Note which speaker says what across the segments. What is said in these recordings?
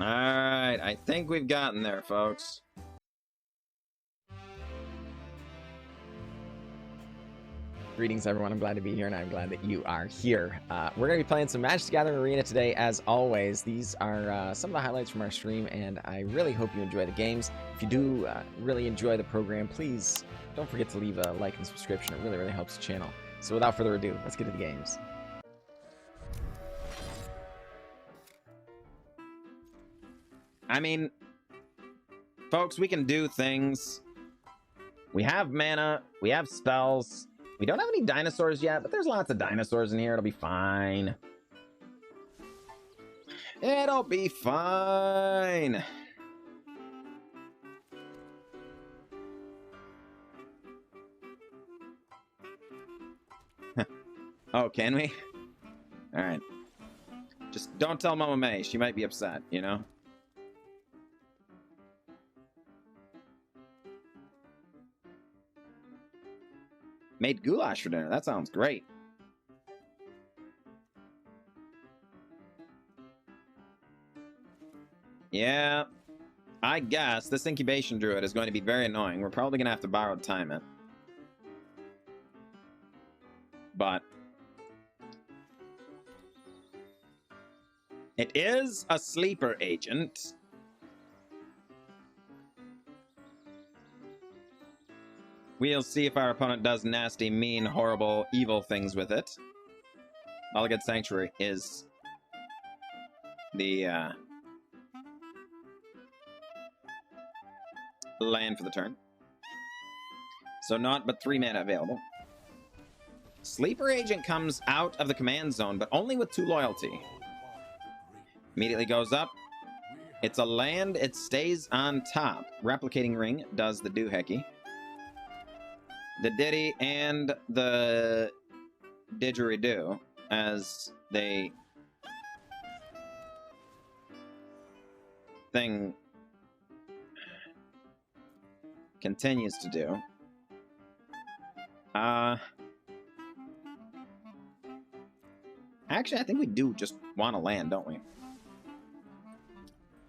Speaker 1: Alright, I think we've gotten there, folks.
Speaker 2: Greetings, everyone. I'm glad to be here, and I'm glad that you are here. We're going to be playing some Magic the Gathering Arena today, as always. These are some of the highlights from our stream, and I really hope you enjoy the games. If you do really enjoy the program, please don't forget to leave a like and subscription. It really, really helps the channel. So without further ado, let's get to the games.
Speaker 1: I mean, folks, we can do things. We have mana, we have spells. We don't have any dinosaurs yet, but there's lots of dinosaurs in here. It'll be fine. It'll be fine. Oh, can we? All right. Just don't tell Mama May. She might be upset, you know? Made goulash for dinner. That sounds great. Yeah, I guess this incubation druid is going to be very annoying. We're probably going to have to borrow time it. But it is a sleeper agent. We'll see if our opponent does nasty, mean, horrible, evil things with it. Mulligan Sanctuary is the land for the turn. So not but 3 mana available. Sleeper Agent comes out of the command zone, but only with 2 loyalty. Immediately goes up. It's a land, it stays on top. Replicating Ring does the doohickey. The Diddy and the didgeridoo as they thing continues to do. Actually, I think we do just want to land, don't we?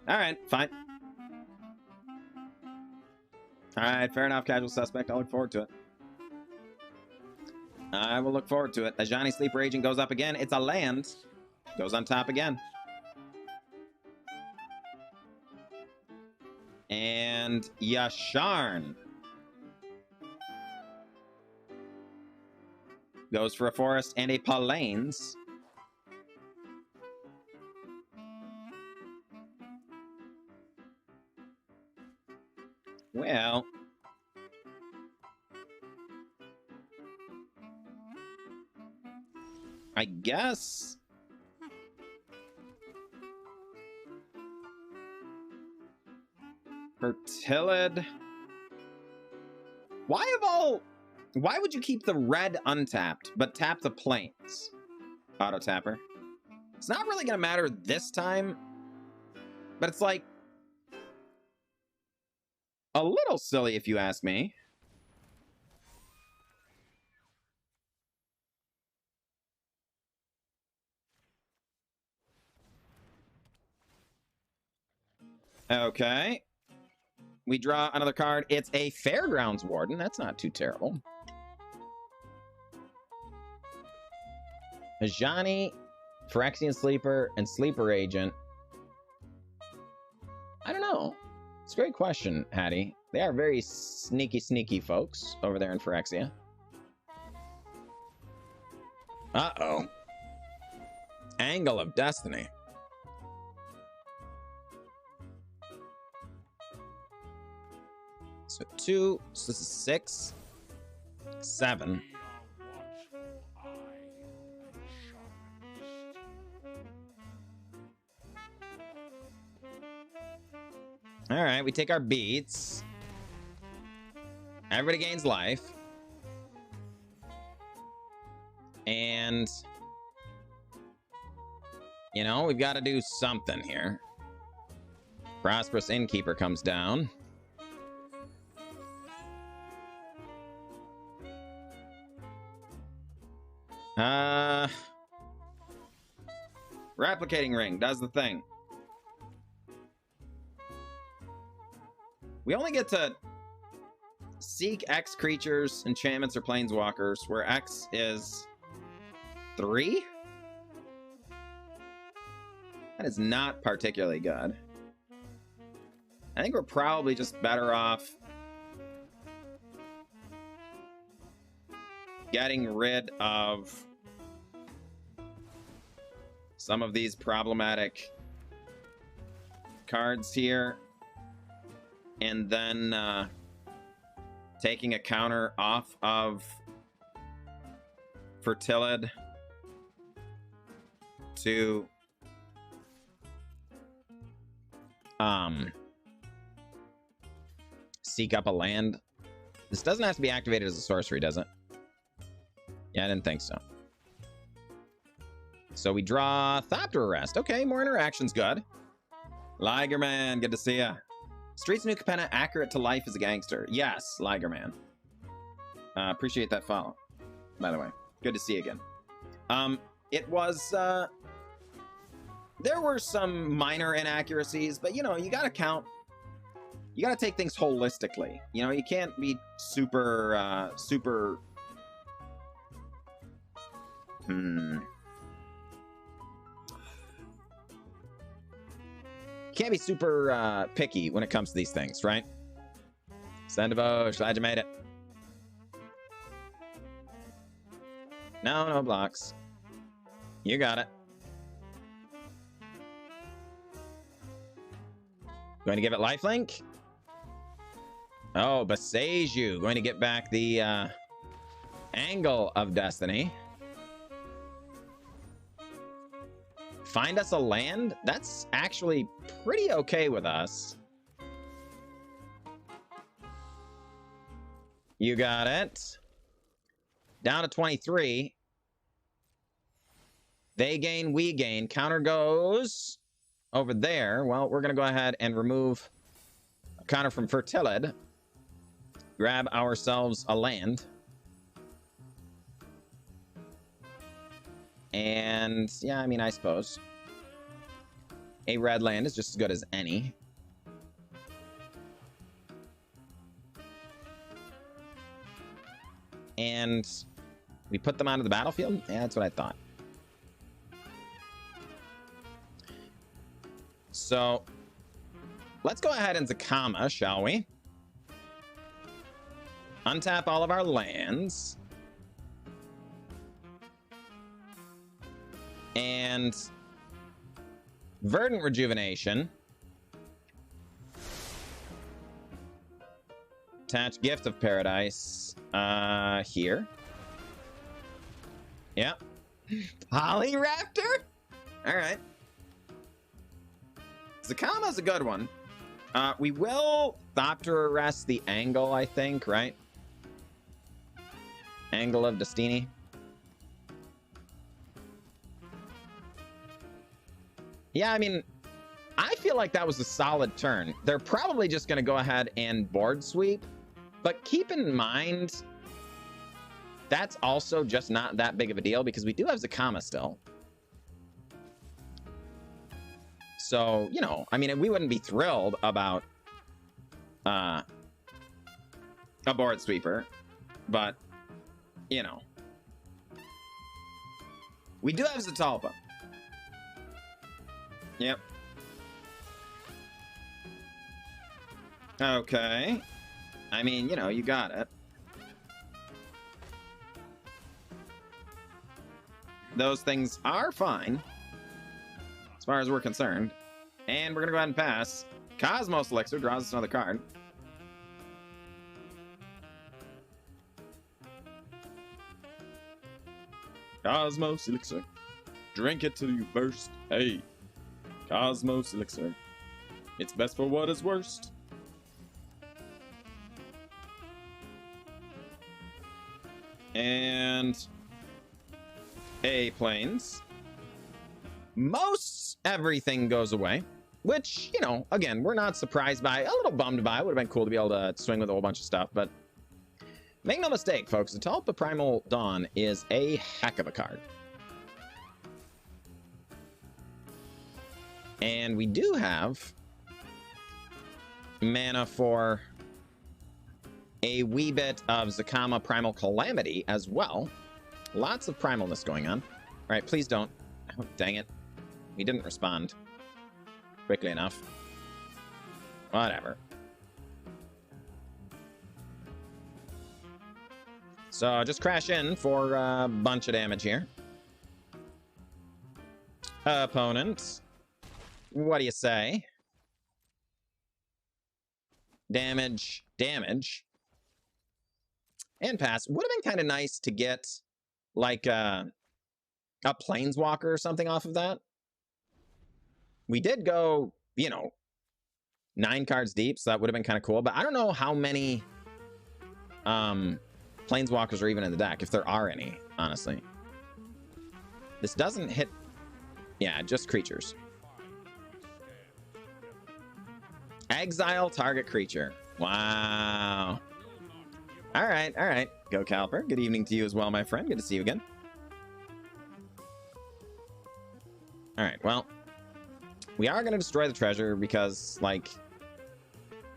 Speaker 1: Alright, fine. Alright, fair enough, casual suspect. I'll look forward to it. I will look forward to it. Ajani Sleeper Agent goes up again. It's a land. Goes on top again. And Yasharn goes for a forest and a Palanes. Well, I guess Fertilid. Why would you keep the red untapped, but tap the plains? Auto tapper. It's not really gonna matter this time, but it's like a little silly if you ask me. Okay. We draw another card. It's a Fairgrounds Warden. That's not too terrible. Ajani, Phyrexian Sleeper, and Sleeper Agent. I don't know. It's a great question, Hattie. They are very sneaky, sneaky folks over there in Phyrexia. Uh-oh. Angle of Destiny. So 2, so this is 6, 7. All right, we take our beats. Everybody gains life. And, you know, we've got to do something here. Prosperous Innkeeper comes down. Replicating Ring does the thing. We only get to seek X creatures, enchantments, or planeswalkers, where X is 3? That is not particularly good. I think we're probably just better off getting rid of some of these problematic cards here, and then taking a counter off of Fertilid to seek up a land. This doesn't have to be activated as a sorcery, does it? Yeah, I didn't think so. So we draw Thopter Arrest. Okay, more interactions, good. Ligerman, good to see ya. Streets New Capenna, accurate to life as a gangster. Yes, Ligerman. Appreciate that follow, by the way. Good to see you again. It was, there were some minor inaccuracies, but, you know, you gotta count. You gotta take things holistically. You know, you can't be super, Can't be super picky when it comes to these things, right? Sendevosh, glad you made it. No blocks. You got it. Going to give it lifelink? Oh, Beseju. Going to get back the Angle of Destiny. Find us a land? That's actually pretty okay with us. You got it. Down to 23. They gain, we gain. Counter goes over there. Well, we're going to go ahead and remove a counter from Fertilid. Grab ourselves a land. And, yeah, I mean, I suppose a red land is just as good as any. And we put them onto the battlefield? Yeah, that's what I thought. So, let's go ahead and ZACAMA, shall we? Untap all of our lands. And Verdant Rejuvenation. Attach Gift of Paradise here. Yep. Polyraptor? Alright. ZACAMA's a good one. We will Thopter Arrest the Angle, I think, right? Angle of Destiny. Yeah, I mean, I feel like that was a solid turn. They're probably just going to go ahead and board sweep. But keep in mind, that's also just not that big of a deal because we do have ZACAMA still. So, you know, I mean, we wouldn't be thrilled about a board sweeper. But, you know, we do have Zatalpa. Yep. Okay. I mean, you know, you got it. Those things are fine, as far as we're concerned. And we're going to go ahead and pass. Cosmos Elixir draws us another card. Cosmos Elixir. Drink it till you burst. Hey. Cosmos Elixir. It's best for what is worst. And A planes. Most everything goes away, which, you know, again, we're not surprised by. A little bummed by. It would have been cool to be able to swing with a whole bunch of stuff, but make no mistake, folks, Zatalpa Primal Dawn is a heck of a card. And we do have mana for a wee bit of ZACAMA Primal Calamity as well. Lots of primalness going on. All right, please don't. Oh, dang it. He didn't respond quickly enough. Whatever. So just crash in for a bunch of damage here. Opponent, what do you say? Damage, damage. And pass. Would have been kind of nice to get like a Planeswalker or something off of that. We did go, you know, 9 cards deep, so that would have been kind of cool. But I don't know how many Planeswalkers are even in the deck, if there are any, honestly. This doesn't hit... Yeah, just creatures. Exile target creature. Wow. All right, all right. Go Caliper. Good evening to you as well, my friend. Good to see you again. All right, well, we are going to destroy the treasure because, like,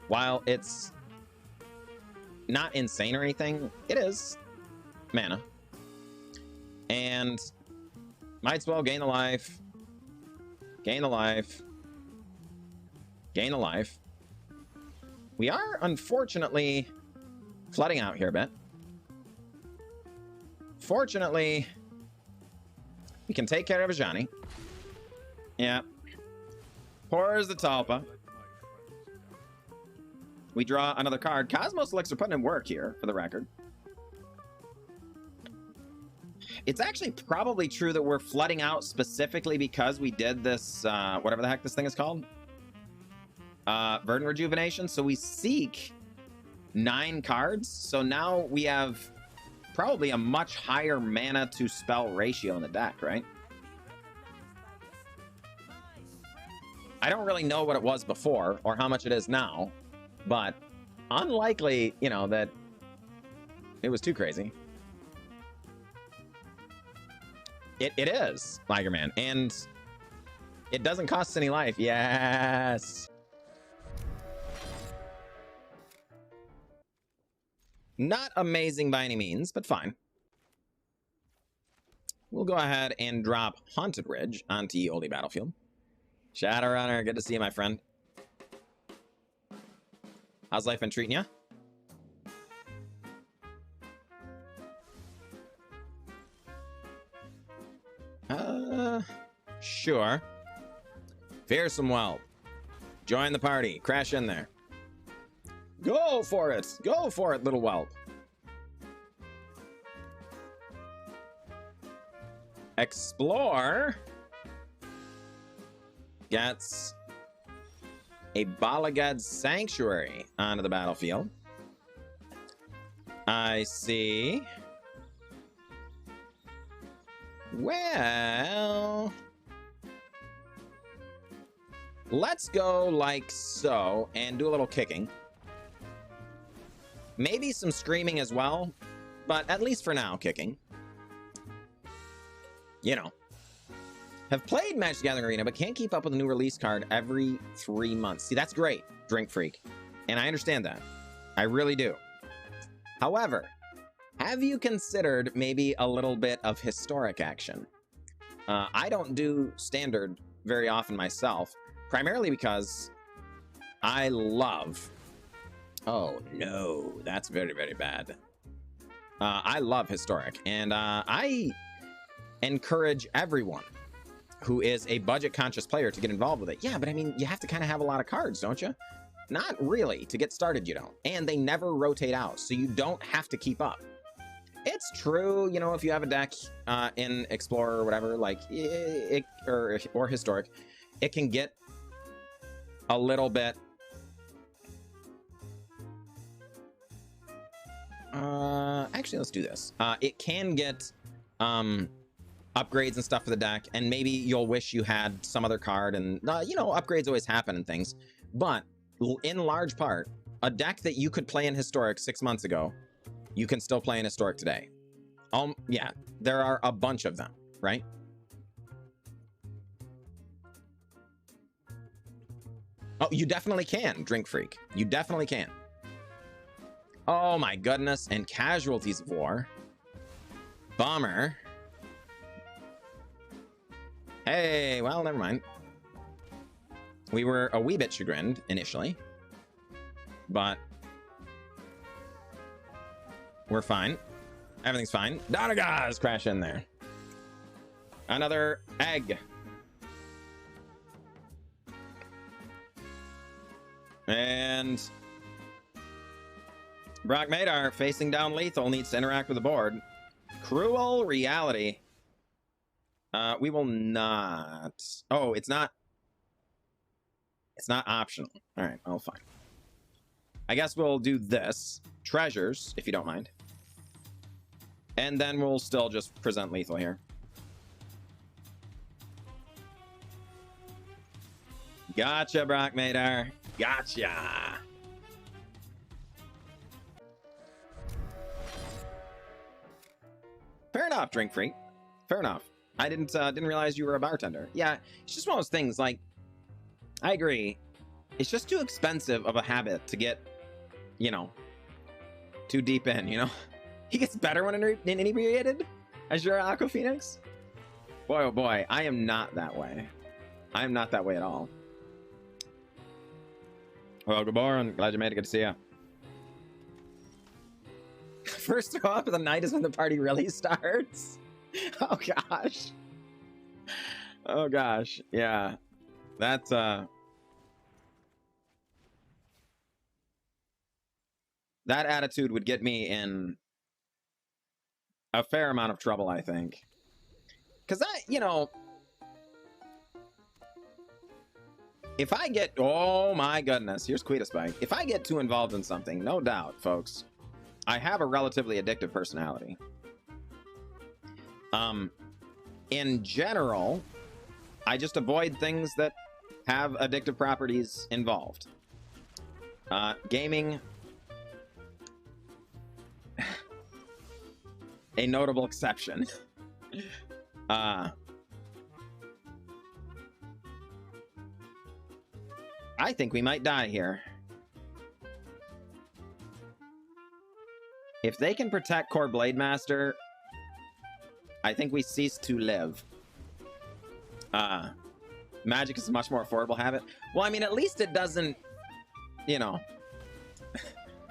Speaker 1: while it's not insane or anything, it is mana. And might as well gain the life. Gain the life. Gain the life. We are, unfortunately, flooding out here a bit. Fortunately, we can take care of Ajani. Yeah. Pours the Talpa. We draw another card. Cosmos Elixir putting in work here, for the record. It's actually probably true that we're flooding out specifically because we did this, whatever the heck this thing is called. Verdant Rejuvenation. So we seek 9 cards. So now we have probably a much higher mana to spell ratio in the deck, right? I don't really know what it was before or how much it is now, but unlikely, you know, that it was too crazy. It is, Ligerman, and it doesn't cost us any life. Yes. Not amazing by any means, but fine. We'll go ahead and drop Haunted Ridge onto Ye Olde Battlefield. Shadowrunner, good to see you, my friend. How's life been treating you? Sure. Fearsome Whelp. Join the party. Crash in there. Go for it. Go for it, little whelp. Explore gets a Balagad Sanctuary onto the battlefield. I see. Well, let's go like so and do a little kicking. Maybe some screaming as well, but at least for now, kicking. You know. Have played Magic the Gathering Arena, but can't keep up with a new release card every 3 months. See, that's great, Drink Freak. And I understand that. I really do. However, have you considered maybe a little bit of historic action? I don't do standard very often myself, primarily because I love... Oh, no. That's very, very bad. I love historic, and I encourage everyone who is a budget-conscious player to get involved with it. Yeah, but I mean, you have to kind of have a lot of cards, don't you? Not really. To get started, you don't. And they never rotate out, so you don't have to keep up. It's true, you know, if you have a deck in Explorer or whatever, like, or Historic, it can get a little bit... actually, let's do this. It can get upgrades and stuff for the deck, and maybe you'll wish you had some other card, and, you know, upgrades always happen and things. But, in large part, a deck that you could play in Historic 6 months ago, you can still play in Historic today. Yeah, there are a bunch of them, right? Oh, you definitely can, Drink Freak. You definitely can. Oh my goodness. And Casualties of War. Bummer. Hey, well, never mind. We were a wee bit chagrined initially, but we're fine. Everything's fine. Donagaz crash in there. Another egg. And Brock Madar facing down lethal needs to interact with the board. Cruel reality. We will not. Oh, it's not. It's not optional. All right, well, fine. I guess we'll do this. Treasures, if you don't mind. And then we'll still just present lethal here. Gotcha, Brock Madar. Gotcha. Fair enough, Drink Freak. Fair enough. I didn't realize you were a bartender. Yeah, it's just one of those things, like, I agree. It's just too expensive of a habit to get, you know, too deep in, you know? He gets better when inebriated? As your Aqua Phoenix? Boy, oh boy, I am not that way. I am not that way at all. Well, good morning. Glad you made it. Good to see you. First throw up of the night is when the party really starts. Oh gosh. Oh gosh. Yeah. That's that attitude would get me in a fair amount of trouble, I think. Cause you know, if I get, oh my goodness, here's Quita Spike. If I get too involved in something, no doubt, folks, I have a relatively addictive personality. In general, I just avoid things that have addictive properties involved. Gaming, a notable exception. I think we might die here. If they can protect Core Blade Master, I think we cease to live. Magic is a much more affordable habit. Well, I mean, at least it doesn't, you know,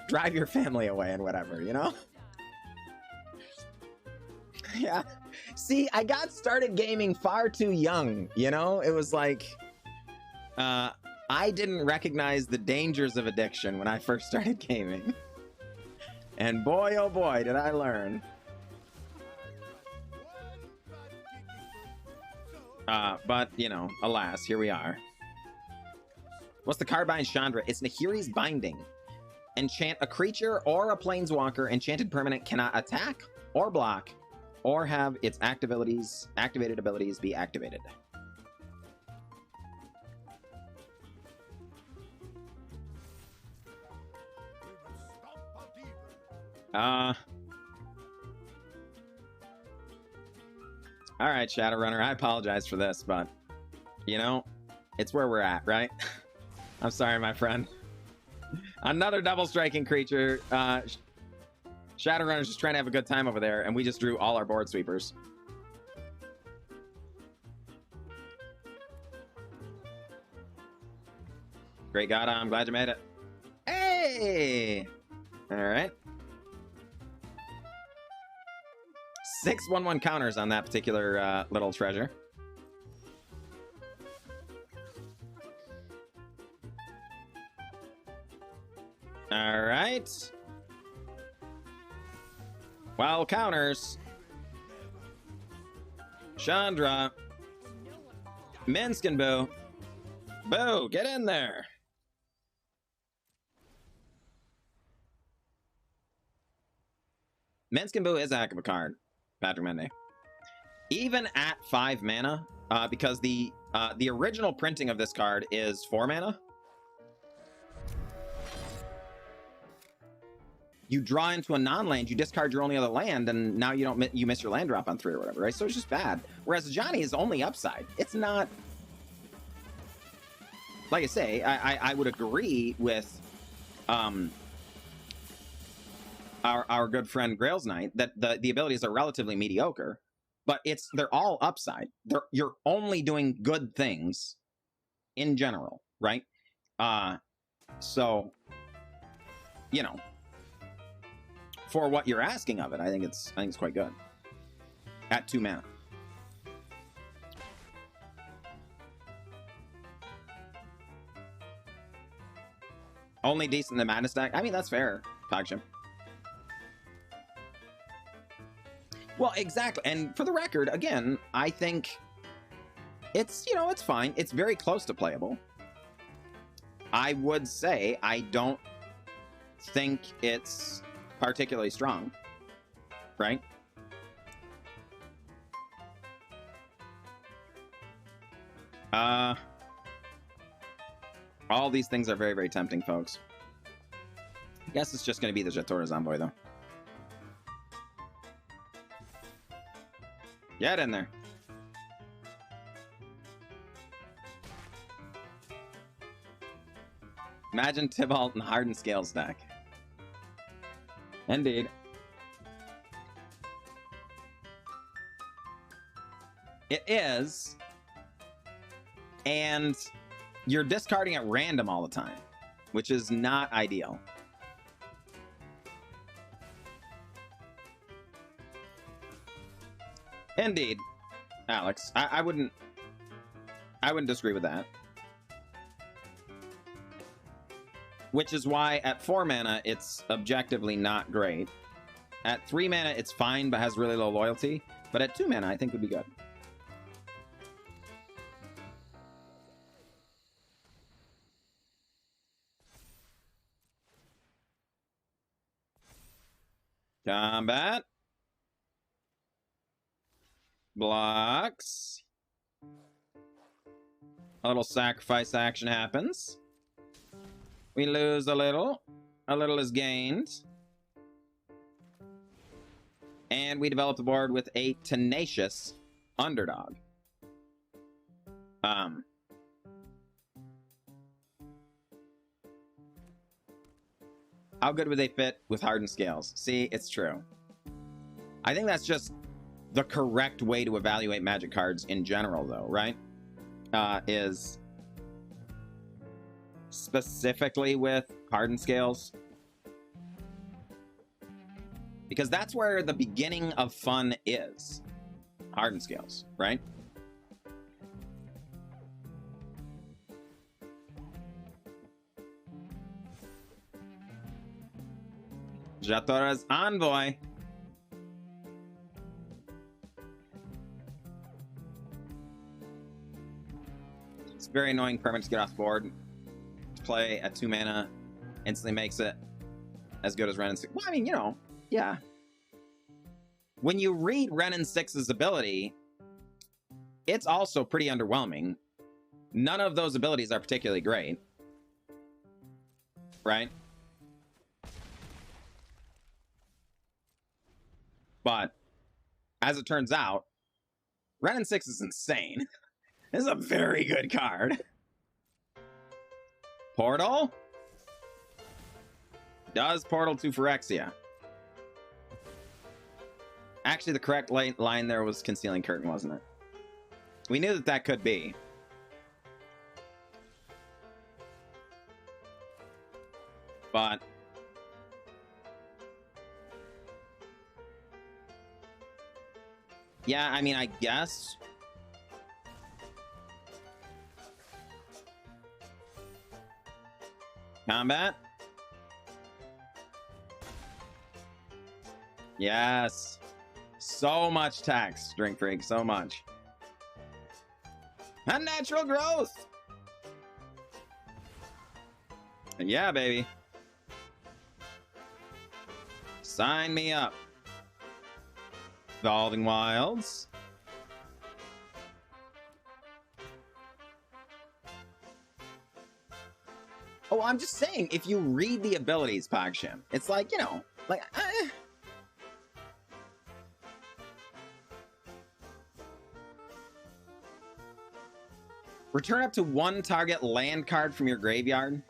Speaker 1: drive your family away and whatever, you know? Yeah. See, I got started gaming far too young, you know? It was like, I didn't recognize the dangers of addiction when I first started gaming. And boy, oh boy, did I learn. But, you know, alas, here we are. What's the card bind Chandra? It's Nahiri's Binding. Enchant a creature or a planeswalker enchanted permanent cannot attack or block or have its activated abilities be activated. All right, Shadowrunner, I apologize for this, but, you know, it's where we're at, right? I'm sorry, my friend. Another double striking creature. Shadowrunner's just trying to have a good time over there, and we just drew all our board sweepers. Great God, I'm glad you made it. Hey! All right. 6/1/1 counters on that particular little treasure. All right. Well, counters. Chandra. Minskin Boo. Boo, get in there. Minskin Boo is a heck of a card, Patrick Mende. Even at 5 mana, because the original printing of this card is 4 mana. You draw into a non-land, you discard your only other land, and now you miss your land drop on 3 or whatever, right? So it's just bad. Whereas Johnny is only upside. It's not like I say, I would agree with our good friend Grails Knight that the abilities are relatively mediocre, but they're all upside. You're only doing good things in general, right? So, you know, for what you're asking of it, I think it's quite good. At 2 mana. Only decent in the mana stack. I mean, that's fair, Pogsham. Well, exactly. And for the record, again, I think it's, you know, it's fine. It's very close to playable. I would say I don't think it's particularly strong, right? All these things are very, very tempting, folks. I guess it's just going to be the Jatora's Envoy, though. Get in there. Imagine Tybalt and Hardened Scale stack. Indeed. It is. And you're discarding at random all the time, which is not ideal. Indeed, Alex. I wouldn't disagree with that. Which is why at 4 mana, it's objectively not great. At 3 mana, it's fine, but has really low loyalty. But at 2 mana, I think would be good. Combat. Blocks. A little sacrifice action happens. We lose a little. A little is gained. And we develop the board with a tenacious underdog. How good would they fit with Hardened Scales? See, it's true. I think that's just the correct way to evaluate Magic cards in general, though, right? Is specifically with Hardened Scales. Because that's where the beginning of fun is. Hardened Scales, right? Jatora's Envoy. It's very annoying permanent to get off board. To play at 2 mana instantly makes it as good as Ren and 6. Well, I mean, you know, yeah. When you read Ren and 6's ability, it's also pretty underwhelming. None of those abilities are particularly great. Right? But as it turns out, Ren and 6 is insane. This is a very good card. Portal? Does Portal to Phyrexia. Actually, the correct line there was Concealing Curtain, wasn't it? We knew that that could be. But yeah, I mean, I guess. Combat. Yes. So much tax, Drink Freak, so much. Unnatural growth. Yeah, baby. Sign me up. Evolving Wilds. Oh, I'm just saying, if you read the abilities, Pogshim, it's like, you know, like, Return up to 1 target land card from your graveyard.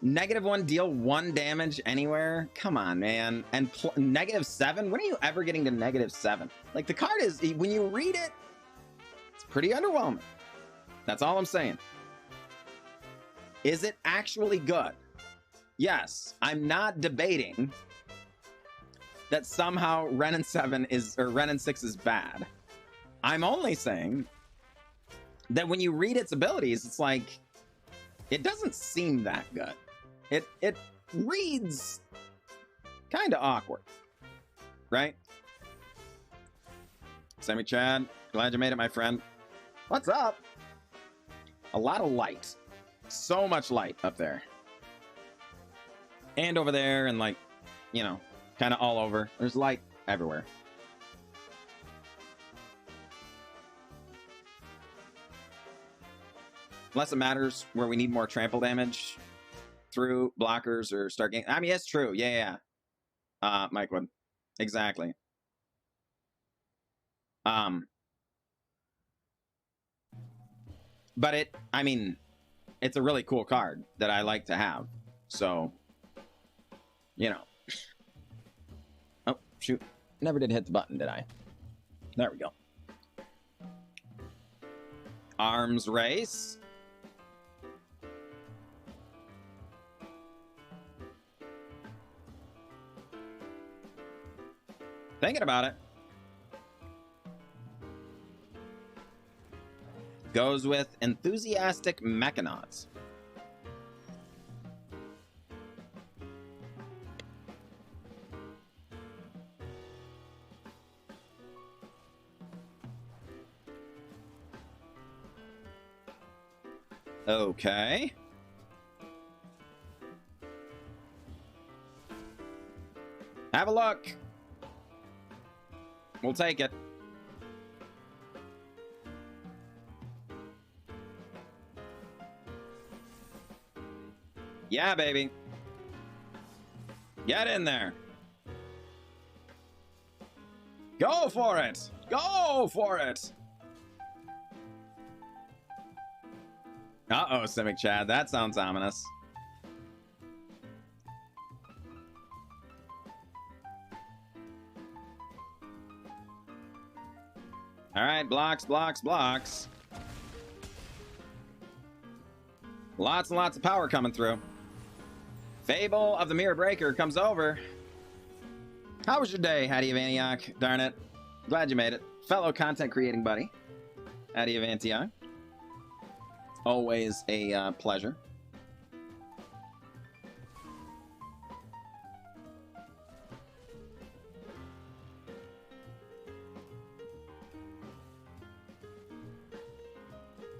Speaker 1: -1, deal 1 damage anywhere. Come on, man. And -7? When are you ever getting to -7? Like, the card is, when you read it, it's pretty underwhelming. That's all I'm saying. Is it actually good? Yes. I'm not debating that somehow Renin 7 is, or Renin 6 is bad. I'm only saying that when you read its abilities, it's like, it doesn't seem that good. It reads kind of awkward, right? Sammy Chad, glad you made it, my friend. What's up? A lot of light. So much light up there. And over there, and like, you know, kind of all over. There's light everywhere. Unless it matters where we need more trample damage through blockers or start game. I mean, it's true. Yeah. Mike Wood. Exactly. But I mean, it's a really cool card that I like to have. So, you know. Oh, shoot. Never did hit the button, did I? There we go. Arms race. Thinking about it. Goes with Enthusiastic Mechanauts. Okay. Have a look. We'll take it. Yeah, baby. Get in there. Go for it. Go for it. Uh-oh, Simic Chad. That sounds ominous. All right, blocks, blocks, blocks. Lots and lots of power coming through. Fable of the Mirror Breaker comes over. How was your day, Hattie of Antioch? Darn it. Glad you made it. Fellow content creating buddy, Hattie of Antioch. Always a pleasure.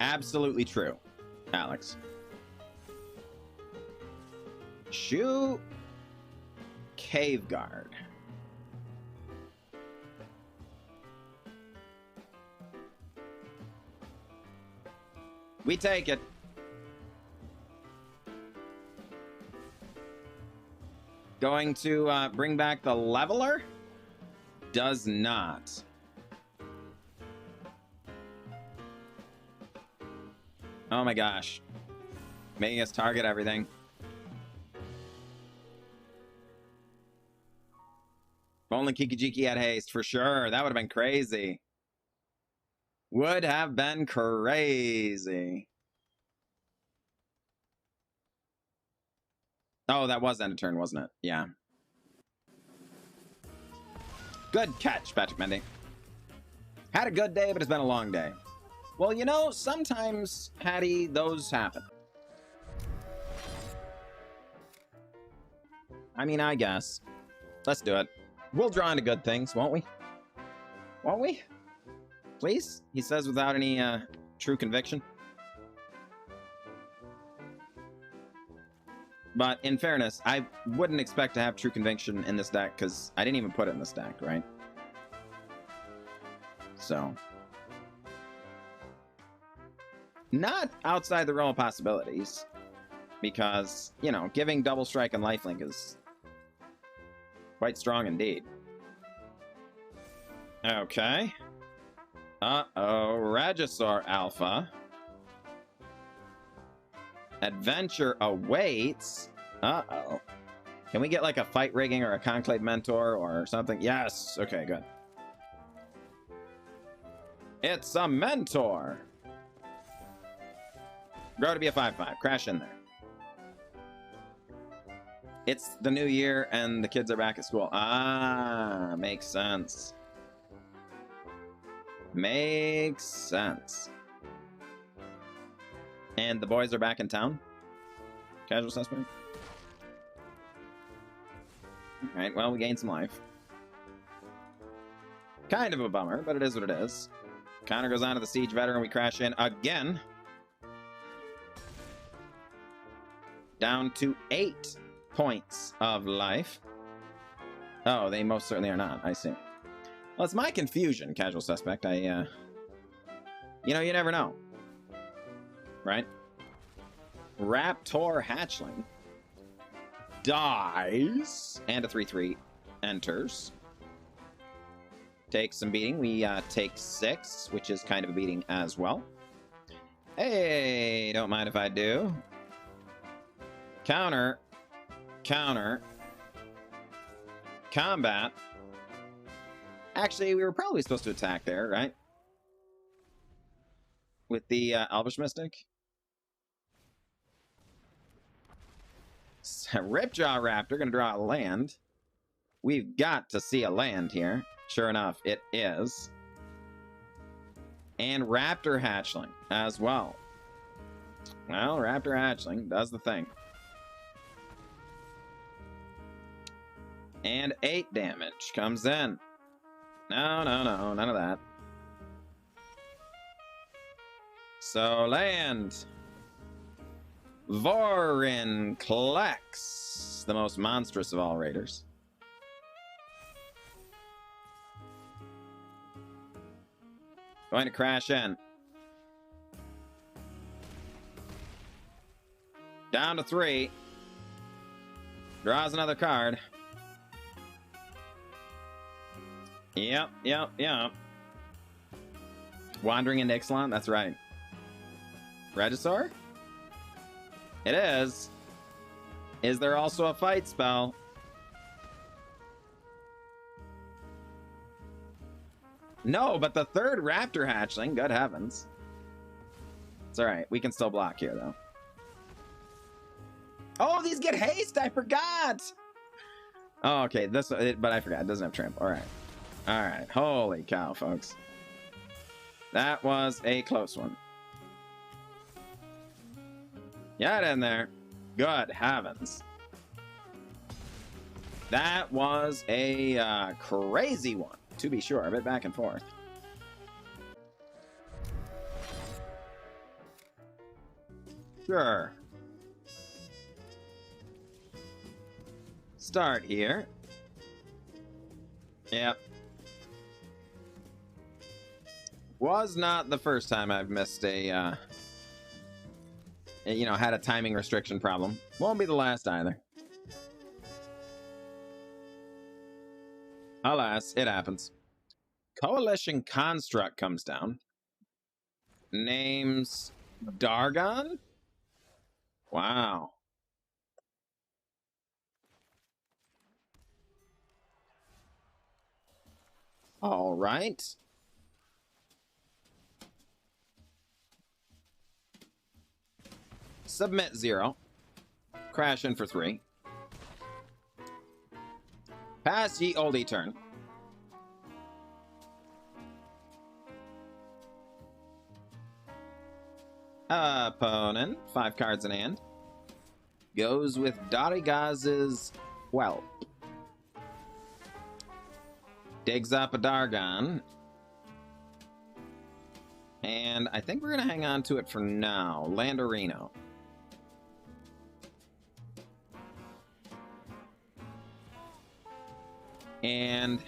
Speaker 1: Absolutely true, Alex. Shoe Cave Guard. We take it. Going to bring back the Leveler? Does not. Oh my gosh. Making us target everything. If only Kikijiki had haste, for sure. That would have been crazy. Would have been crazy. Oh, that was end of turn, wasn't it? Yeah. Good catch, Patrick Mendy. Had a good day, but it's been a long day. Well, you know, sometimes, Hattie, those happen. I mean, I guess. Let's do it. We'll draw into good things, won't we? Won't we? Please? He says without any true conviction. But in fairness, I wouldn't expect to have true conviction in this deck because I didn't even put it in this deck, right? So... not outside the realm of possibilities, because, you know, giving Double Strike and Lifelink is quite strong indeed. Okay. Uh-oh, Regisaur Alpha. Adventure awaits. Uh-oh. Can we get like a fight rigging or a conclave mentor or something? Yes. Okay, good. It's a mentor. Grow to be a 5/5. Crash in there. It's the new year and the kids are back at school. Ah, makes sense. Makes sense. And the boys are back in town? Casual suspect? Alright, well, we gained some life. Kind of a bummer, but it is what it is. Connor goes on to the Siege Veteran. We crash in again. Down to 8 points of life. Oh, they most certainly are not. I see. Well, it's my confusion, Casual Suspect. You know, you never know. Right? Raptor Hatchling dies, and a 3/3 enters. Takes some beating. We take 6, which is kind of a beating as well. Hey, don't mind if I do. Counter. Counter. Combat. Actually, we were probably supposed to attack there, right? With the Elvish Mystic. Ripjaw Raptor, gonna draw a land. We've got to see a land here. Sure enough, it is. And Raptor Hatchling as well. Well, Raptor Hatchling does the thing. And 8 damage comes in. No, no, no, none of that. So, land. Vorinclex, the most monstrous of all raiders. Going to crash in. Down to 3. Draws another card. Yep. Wandering into Ixalan, that's right. Regisaur? It is. Is there also a fight spell? No, but the 3rd Raptor Hatchling, good heavens. It's alright, we can still block here, though. Oh, these get haste, I forgot! Oh, okay, but I forgot, it doesn't have trample, alright. Alright, holy cow, folks. That was a close one. Get in there. Good heavens. That was a crazy one, to be sure. A bit back and forth. Sure. Start here. Yep. Was not the first time I've missed a, you know, had a timing restriction problem. Won't be the last either. Alas, it happens. Coalition Construct comes down. Names Dargon? Wow. All right. Submit 0. Crash in for 3. Pass ye oldie turn. Opponent, 5 cards in hand. Goes with Darigaz's Whelp. Digs up a Dargon. And I think we're going to hang on to it for now. Landerino. And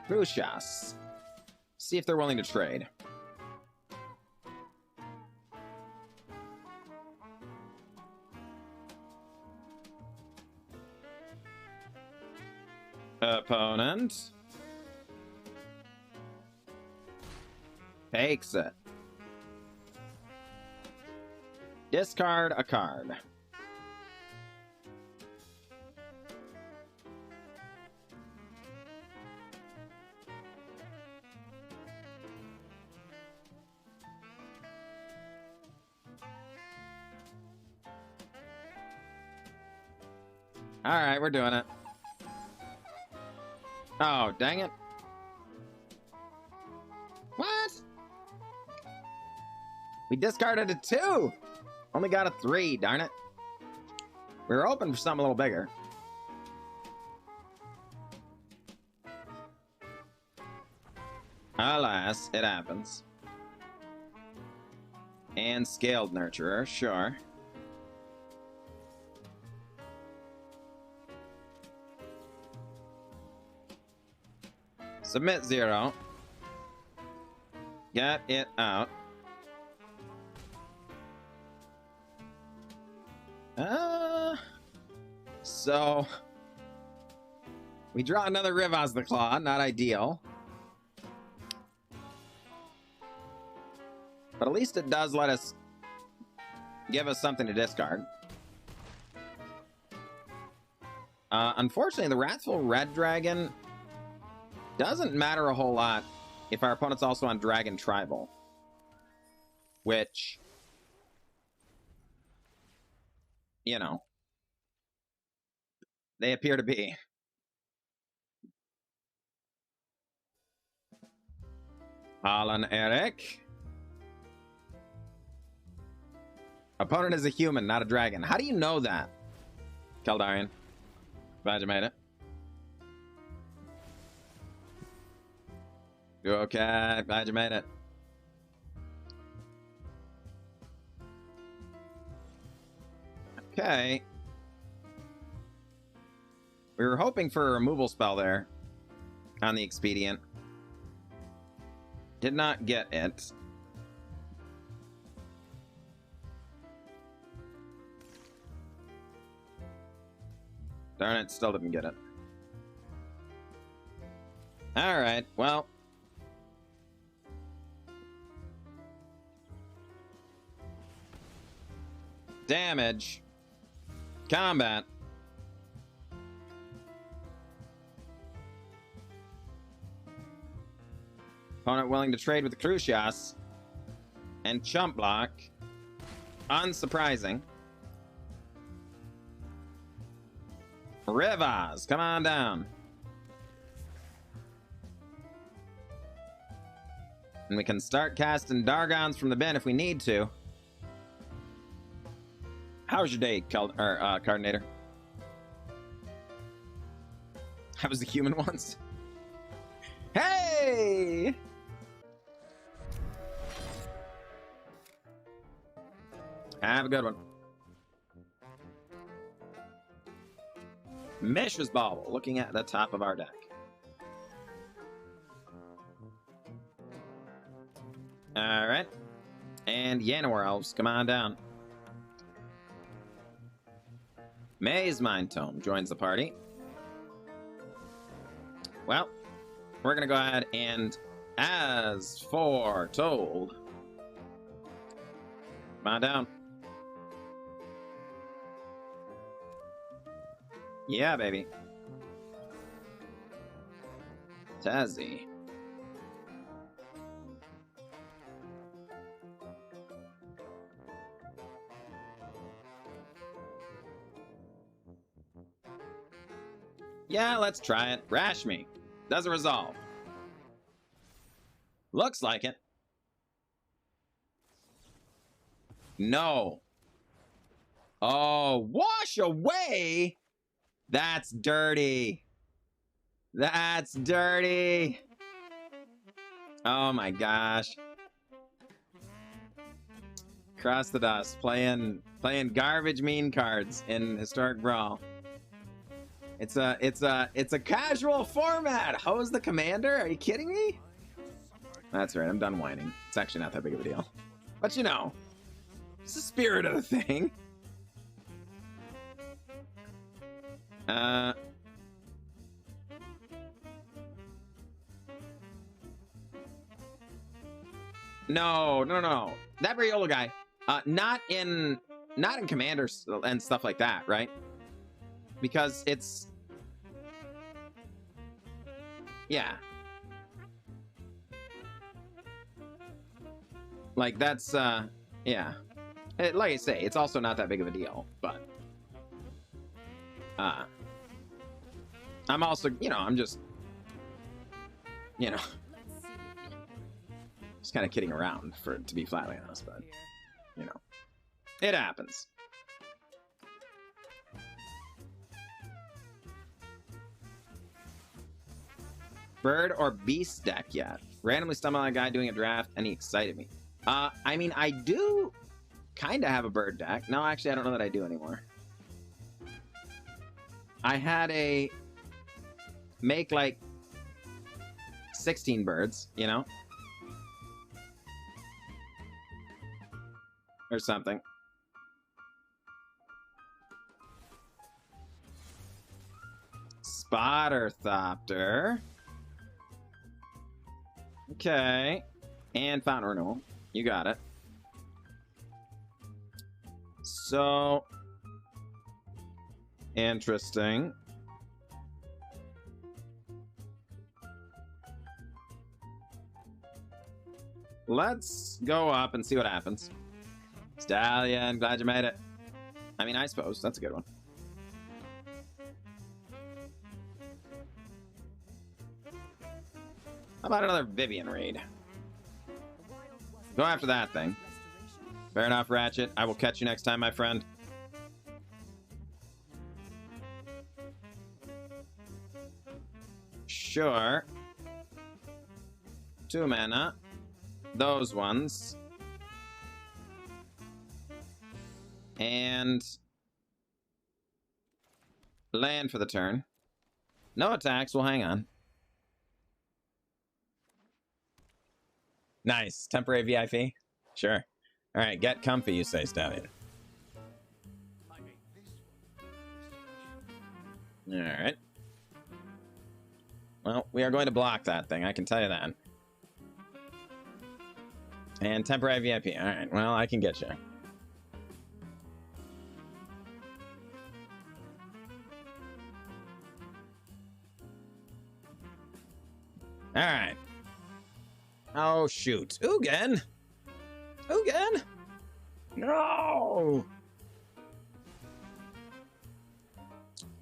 Speaker 1: Rushas. See if they're willing to trade. Opponent. Takes it. Discard a card. Alright, we're doing it. Oh, dang it. What? We discarded a 2! Only got a 3, darn it. We were hoping for something a little bigger. Alas, it happens. And Scaled Nurturer, sure. Submit 0. Get it out. So we draw another Rivaz the Claw, not ideal. But at least it does let us give us something to discard. Unfortunately, the Wrathful Red Dragon doesn't matter a whole lot if our opponent's also on Dragon Tribal. Which, you know, they appear to be. Alan Eric. Opponent is a human, not a dragon. How do you know that? Keldarian. Glad you made it. You okay? Glad you made it. Okay. We were hoping for a removal spell there on the Expedient. Did not get it. Darn it, still didn't get it. Alright, well. Damage. Combat. Opponent willing to trade with the Crucias. And chump block. Unsurprising. Rivaz, come on down. And we can start casting Dargons from the bin if we need to. How's your day, Cardinator? How was the human ones? Hey! Have a good one. Mishra's Bauble, looking at the top of our deck. Alright. And Yanowar Elves, come on down. Maze Mind Tome joins the party. Well, we're going to go ahead and, as foretold, come on down. Yeah, baby. Tazzy. Yeah, let's try it. Rash me. Doesn't resolve. Looks like it. No. Oh, wash away? That's dirty. That's dirty. Oh my gosh. Cross the dust. Playing garbage mean cards in Historic Brawl. It's a casual format. How's the commander? Are you kidding me? That's right, I'm done whining. It's actually not that big of a deal. But you know, it's the spirit of the thing. No, no, no. That Briola guy. Not in commanders and stuff like that, right? Because it's, yeah. Like that's yeah. Like I say, it's also not that big of a deal, but I'm also, I'm just, just kind of kidding around, to be flatly honest, but it happens. Bird or beast deck yet? Randomly stumbled on a guy doing a draft and he excited me. I mean, I do kind of have a bird deck. No, actually, I don't know that I do anymore. I had a make like 16 birds, or something. Spotter Thopter. Okay. And Fountain Renewal. You got it. So interesting. Let's go up and see what happens. Stallion, glad you made it. I mean, I suppose that's a good one. How about another Vivian raid? Go after that thing. Fair enough, Ratchet. I will catch you next time, my friend. Sure. 2 mana. Those ones. And land for the turn. No attacks. We'll hang on. Nice. Temporary VIP? Sure. All right, get comfy, you say, Stallion. All right. Well, we are going to block that thing, I can tell you that. And temporary VIP. All right, well, I can get you. All right. Oh, shoot. Ugin! Ugin! No!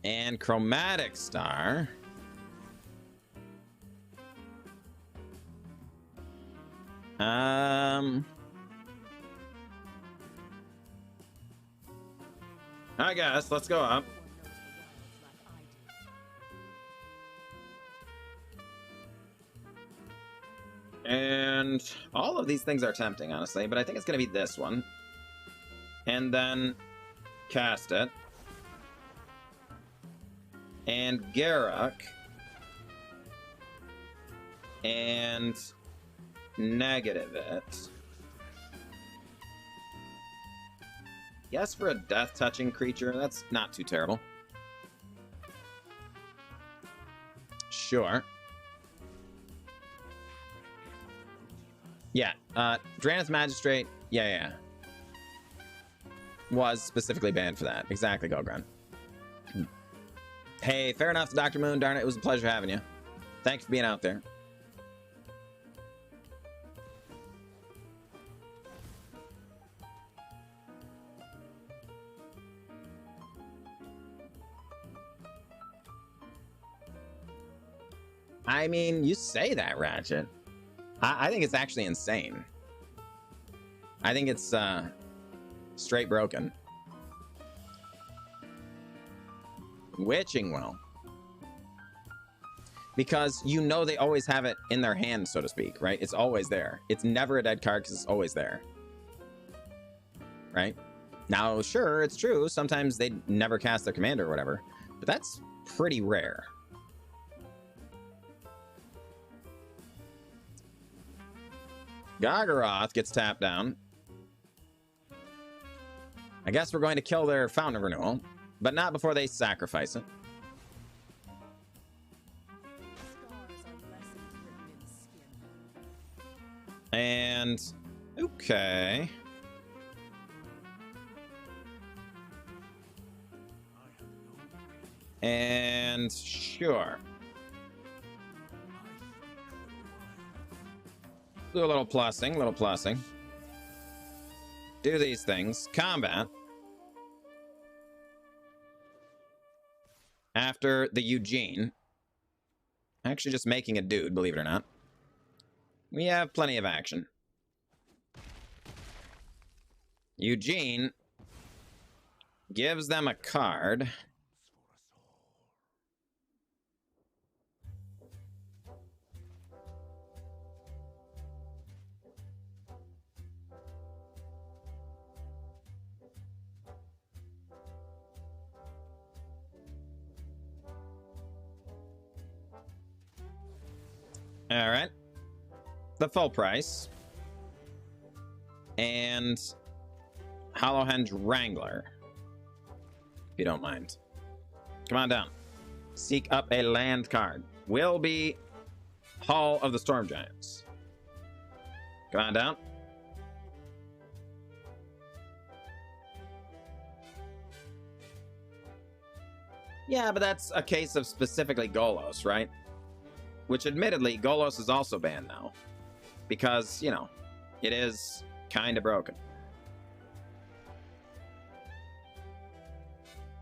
Speaker 1: And Chromatic Star. I guess. Let's go up. And all of these things are tempting, honestly, but I think it's going to be this one. And then cast it. And Garruk. And negative it. Yes, for a death-touching creature, that's not too terrible. Sure. Yeah, Drannith Magistrate, yeah. Was specifically banned for that. Exactly, Gogron. Hey, fair enough, Dr. Moon. Darn it, it was a pleasure having you. Thanks for being out there. I mean, you say that, Ratchet. I think it's actually insane. I think it's straight broken. Witching Well. Because you know they always have it in their hand, so to speak, right? It's always there. It's never a dead card because it's always there. Right? Now, sure, it's true. Sometimes they never cast their commander or whatever. But that's pretty rare. Gargaroth gets tapped down. I guess we're going to kill their Fountain of Renewal, but not before they sacrifice it. And And okay. And sure. Do a little plussing, little plussing. Do these things. Combat. After the Eugene. Actually just making a dude, believe it or not. We have plenty of action. Eugene gives them a card. All right. The full price. And Hollowhenge Wrangler. If you don't mind. Come on down. Seek up a land card. Will be Hall of the Storm Giants. Come on down. Yeah, but that's a case of specifically Golos, right? Which, admittedly, Golos is also banned now. Because, you know, it is kind of broken.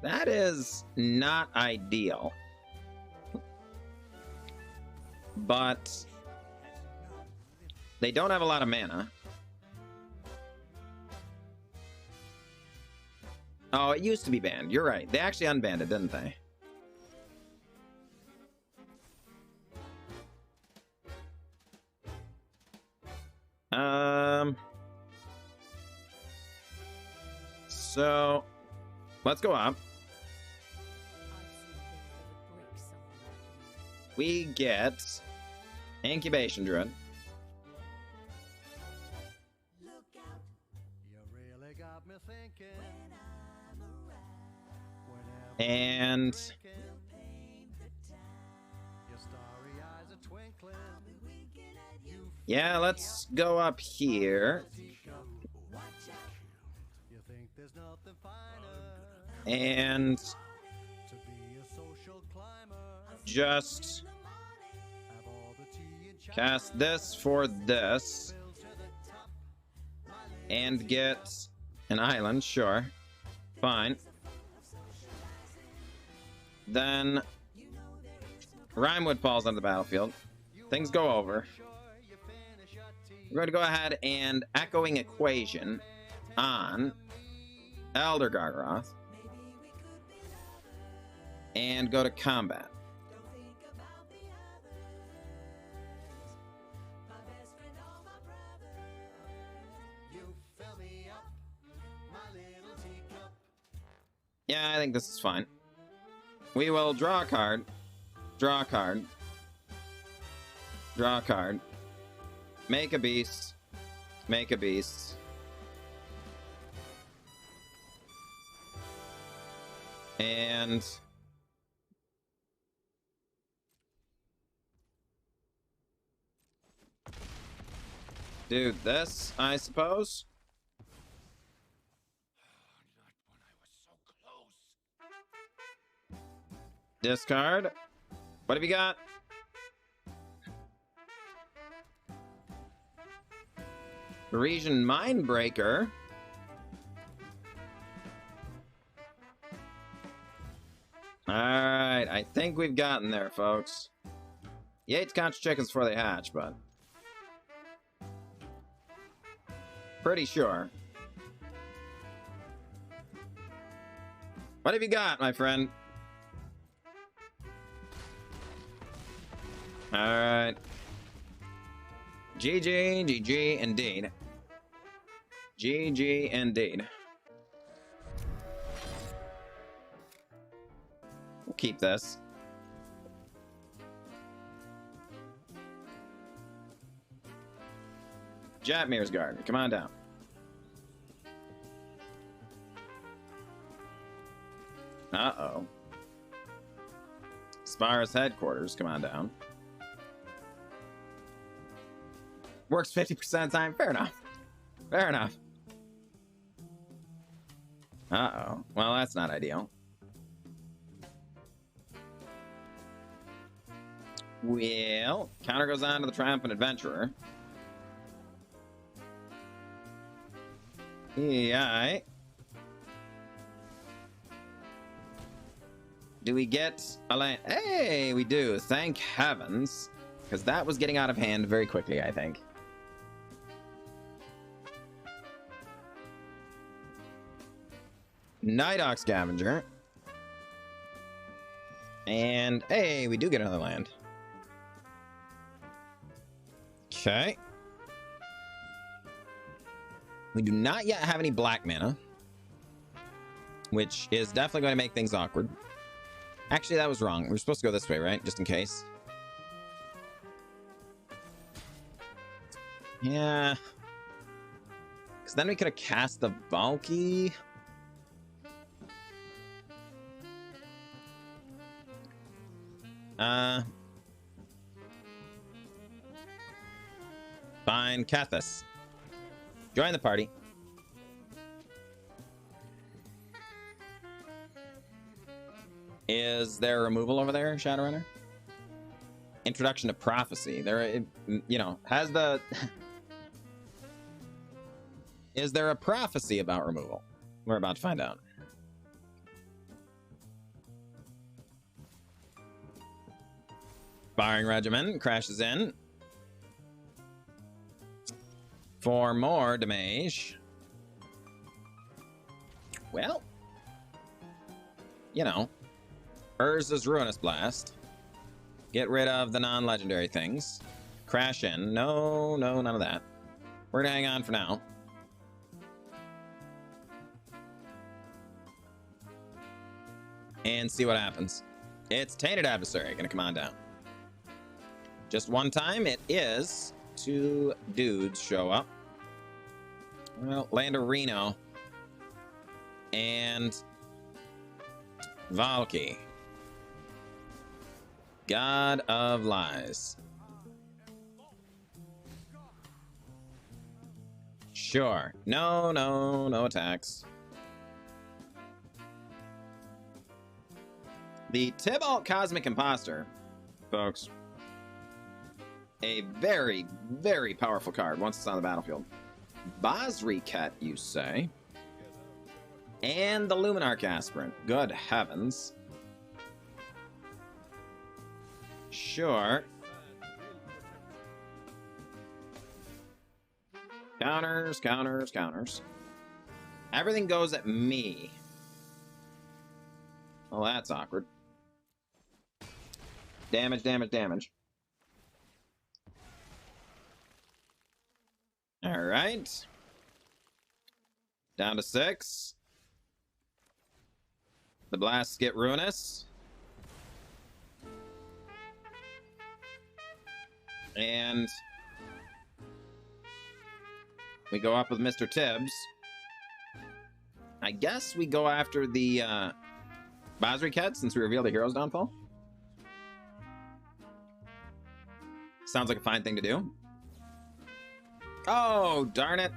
Speaker 1: That is not ideal. But they don't have a lot of mana. Oh, it used to be banned. You're right. They actually unbanned it, didn't they? So let's go up. We get Incubation Druid. And yeah, let's go up here. And just cast this for this. And get an island, sure. Fine. Then Rimewood falls on the battlefield. Things go over. We're going to go ahead and Echoing Equation on Elder Gargaroth. And go to combat. Yeah, I think this is fine. We will draw a card. Draw a card. Draw a card. Make a beast. Make a beast. And do this, I suppose. Discard. What have you got? Parisian Mindbreaker. Alright, I think we've gotten there, folks. Yates counts chickens before they hatch, but pretty sure. What have you got, my friend? Alright. GG, GG, indeed. GG, indeed. We'll keep this. Jatmir's Garden, come on down. Uh-oh. Spara's Headquarters, come on down. Works 50% of the time. Fair enough. Fair enough. Uh-oh. Well, that's not ideal. Well, counter goes on to the Triumphant Adventurer. Yeah. Do we get a land? Hey, we do. Thank heavens. Because that was getting out of hand very quickly, I think. Night Ox Scavenger. And, hey, we do get another land. Okay. We do not yet have any black mana, which is definitely going to make things awkward. Actually, that was wrong. We were supposed to go this way, right? Just in case. Yeah. Because then we could have cast the Valky. Fine, Cathis. Join the party. Is there removal over there, Shadowrunner? Introduction to Prophecy. There, you know, has the... Is there a prophecy about removal? We're about to find out. Firing Regiment crashes in. For more damage. Well, you know, Urza's Ruinous Blast. Get rid of the non-legendary things. Crash in. No, none of that. We're gonna hang on for now. And see what happens. It's Tainted Adversary gonna come on down. Just one time, it is. 2 dudes show up. Well, Land of Reno. And Valky. God of Lies. Sure. No attacks. The Tybalt Cosmic Imposter, folks. A very, very powerful card once it's on the battlefield. Basriket, you say? And the Luminarch Aspirant. Good heavens. Sure. Counters. Everything goes at me. Well, that's awkward. Damage. All right. Down to 6. The blasts get ruinous. And we go up with Mr. Tibbs. I guess we go after the Basriket since we revealed the hero's downfall. Sounds like a fine thing to do. Oh, darn it.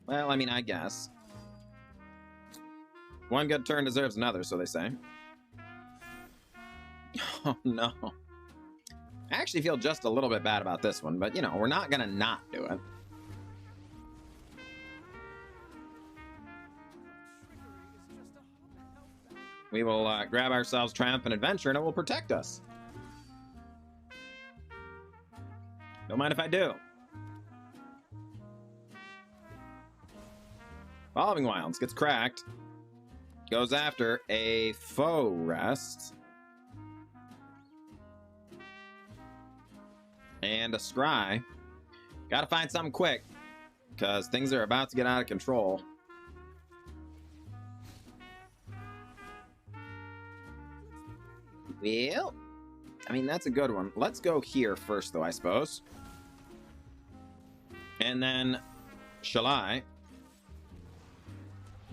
Speaker 1: Well, I mean, I guess. One good turn deserves another, so they say. Oh, no. I actually feel just a little bit bad about this one, but, you know, we're not gonna not do it. We will grab ourselves Triumphant Adventure, and it will protect us. Don't mind if I do. Following Wilds gets cracked. Goes after a foe rest. And a scry. Gotta find something quick, because things are about to get out of control. Well, I mean, that's a good one. Let's go here first, though, I suppose. And then, shall I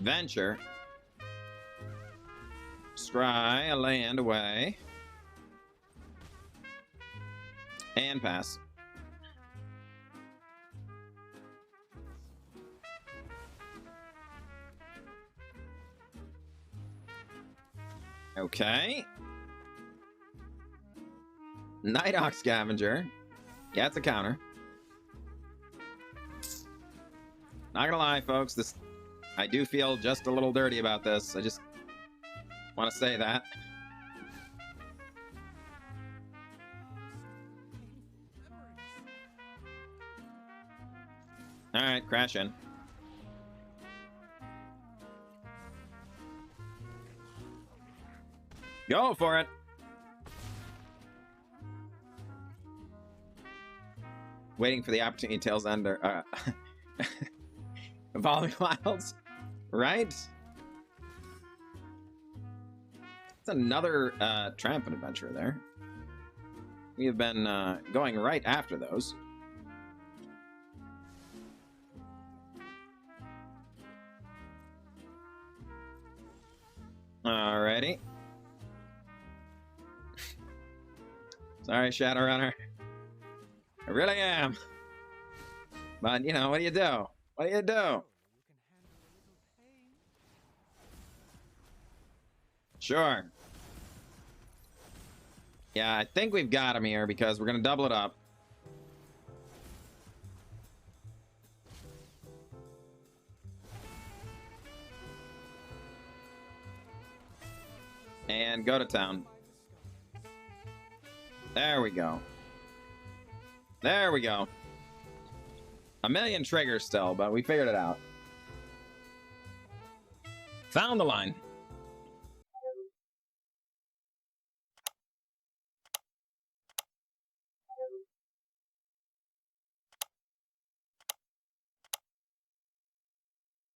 Speaker 1: venture, scry a land away, And pass. Okay. Nighthawk Scavenger. Yeah, it's a counter. Not gonna lie, folks, this I do feel just a little dirty about this. I just want to say that. All right, crash in. Go for it. Waiting for the opportunity tails under Evolving Wilds, right? It's another triumphant adventure there. We have been going right after those. Alrighty. Sorry, Shadowrunner. I really am. But, you know, what do you do? What do you do? Sure. Yeah, I think we've got him here because we're going to double it up. And go to town. There we go. There we go. A million triggers still, but we figured it out. Found the line.